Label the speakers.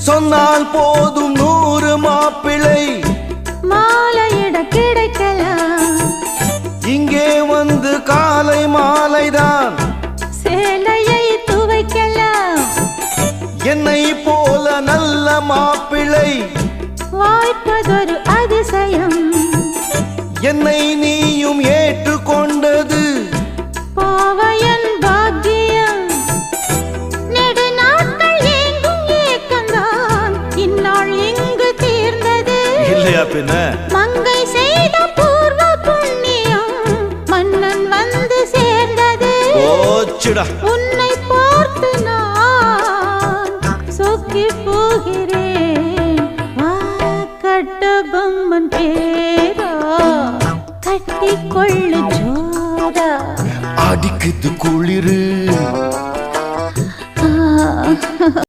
Speaker 1: சொன்னால் போதும் 100 மாப்பிள்ளை
Speaker 2: மாலையிட கிடைக்கலாம்.
Speaker 1: இங்கே வந்து காலை மாலைதான்
Speaker 2: சேலையை துவைக்கலாம்.
Speaker 1: என்னை போல நல்ல மாப்பிள்ளை
Speaker 2: வாய்ப்பதொரு அதிசயம்.
Speaker 1: என்னை நீயும் ஏற்றுக்கொண்டது
Speaker 2: பாவையன் பாக்கியம். நெடுநாட்கள் ஏங்கும் ஏக்கந்தான் இந்நாள் இங்கு தீர்ந்தது.
Speaker 1: இல்லையா பின்ன?
Speaker 2: மங்கை செய்த பூர்வ புண்ணியம் மன்னன் வந்து சேர்ந்தது.
Speaker 1: ஓச்சுடா.
Speaker 2: உன்னை பார்த்து நான் சொக்கி போகிறேன். வா கட்டபொம்மன் பேரா கட்டிக்கொள்ளு ஜோரா.
Speaker 1: அடிக்குது குளிரு